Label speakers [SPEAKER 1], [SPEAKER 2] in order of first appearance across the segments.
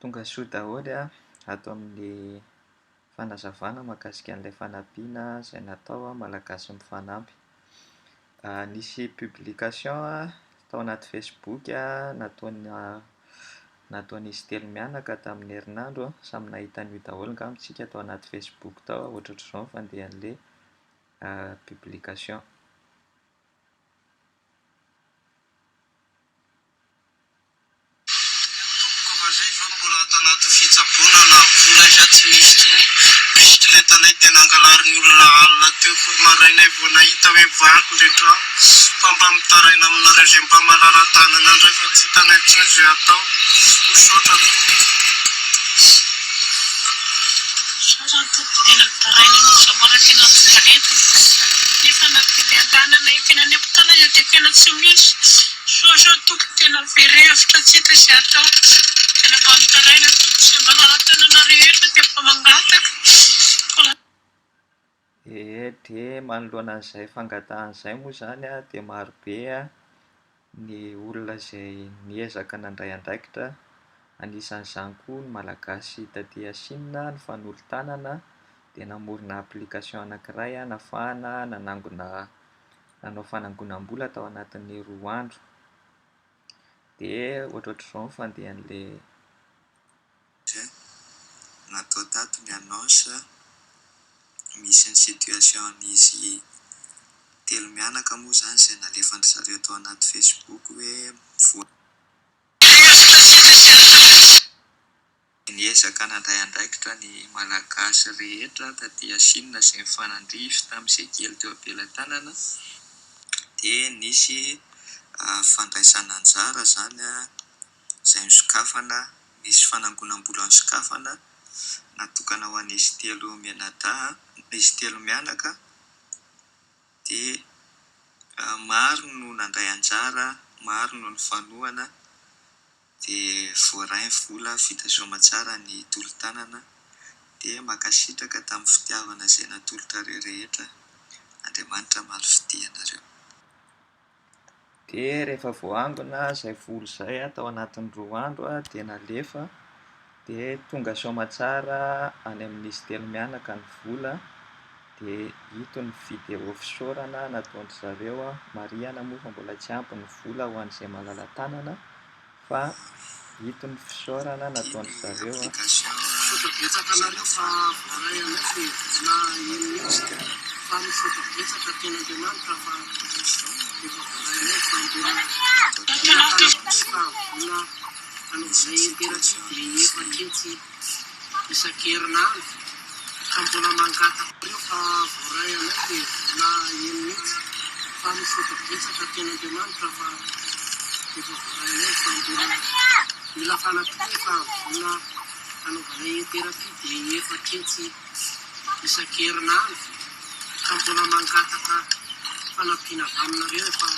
[SPEAKER 1] Tonga soa daholo ato amin'ny fanazavana mahakasika an'ilay fanampiana izay natao malagasy mifanampy. Nisy publication tao anaty Facebook nataon'izy telo mianaka tamin'ny herinandro, samy nahita an'io daholo angamba isika tao anaty Facebook tao, ohatrohatr'izao ny fandehan'ilay publication.
[SPEAKER 2] Tanaty fitsaboana na vola iza tsy misy iny bisikileta tanay tena angalariny olona alina teo fa marainay vao nahita hoe vaky letra fa mba mitaraina aminareo izay mba malala-tanana andray fa tsy hitanay intsony izay atao misaotra
[SPEAKER 3] Zany tena mitaraina misy mbola tena tongaleta nefa nampiantananay tena ny ampitanay dia tena tsy misy so tokony tena verevitra tsy hita izay atao tena mba mitaraina izay malala-tanana rehetra dia mba mangataka.
[SPEAKER 1] Dia manoloana an'izay fangatahan'izay moa izany dia marobe ny olona izay miezaka nandray andraikitra, anisan'izany koa ny malagasy taty Sina nifanolo-tanana dia namorona application anankiray nahafahana nanao fanangonam-bola tao anatin'ny 2 andro. Dia ohatrohatr'izao ny fandehan'ilay
[SPEAKER 2] natao tato ny annonce misy ny situation izy telo mianaka moa izany izay nalefandry zareo tao anaty Facebook hoe niezaka nandray andraikitra ny malagasy rehetra taty Sina izay mifanandrify tamin'izay kely teo am-pelantanana dia nisy fandraisana anjara izany izay misokafana, nisy fanangonam-bola misokafana natokana ho an'izy telo mianadahy, izy telo mianaka dia maro no nandray anjara, maro no nifanohana dia voaray ny vola vita soamantsara ny tolo-tanana dia mankasitraka tamin'ny fitiavana izay natolotra rehetra. Andriamanitra mahalofidia anareo.
[SPEAKER 1] dia rehefa voangona izay vola izay tao anatin'ny 2 andro dia nalefa dia tonga soamantsara any amin'izy telo mianaka ny vola dia ito ny video offshore nataondry zareo. Marihana moa fa mbola tsy ampy ny vola ho an'izay malala-tanana fa ito ny fisaorana nataondry zareo.
[SPEAKER 3] Betsaka anareo fa voaray anay dia na ino mihitsy fa misaotra betsaka tena Andriamanitra fa efa voaray anay fa mbola fa vola anaovanay interaty dia efa-ketsy isan-kerinandro ka mbola mangataka reo fa voaray anay dia na ino mihitsy fa misaotra betsaka tena Andriamanitra fa efa voaray anay fa mbola mila fanatory fa vola anaovanay interaty dia efa-ketsy isan-kerinandro ka mbola mangataka fanampiana avy aminareo fa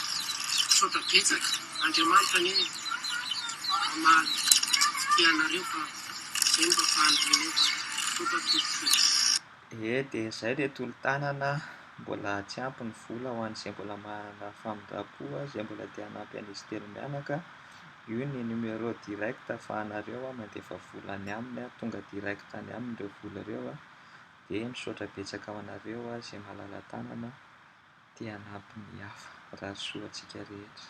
[SPEAKER 3] misaotra betsaka Andriamanitra ny mamaly tianareo fa izay mba fahandrenay fa misaotra betsaka.
[SPEAKER 1] Dia izay ilay tolo-tanana mbola tsy ampy ny vola ho an'izay mbola manana famindram-po izay mbola te hanampy an'izy telo mianaka. Io ny numéro direct ahafahanareo mandefa vola any aminy, tonga direct any aminy ireo vola ireo dia misaotra betsaka ho anareo izay malala-tanana te hanampy ny hafa raha soa antsika rehetra.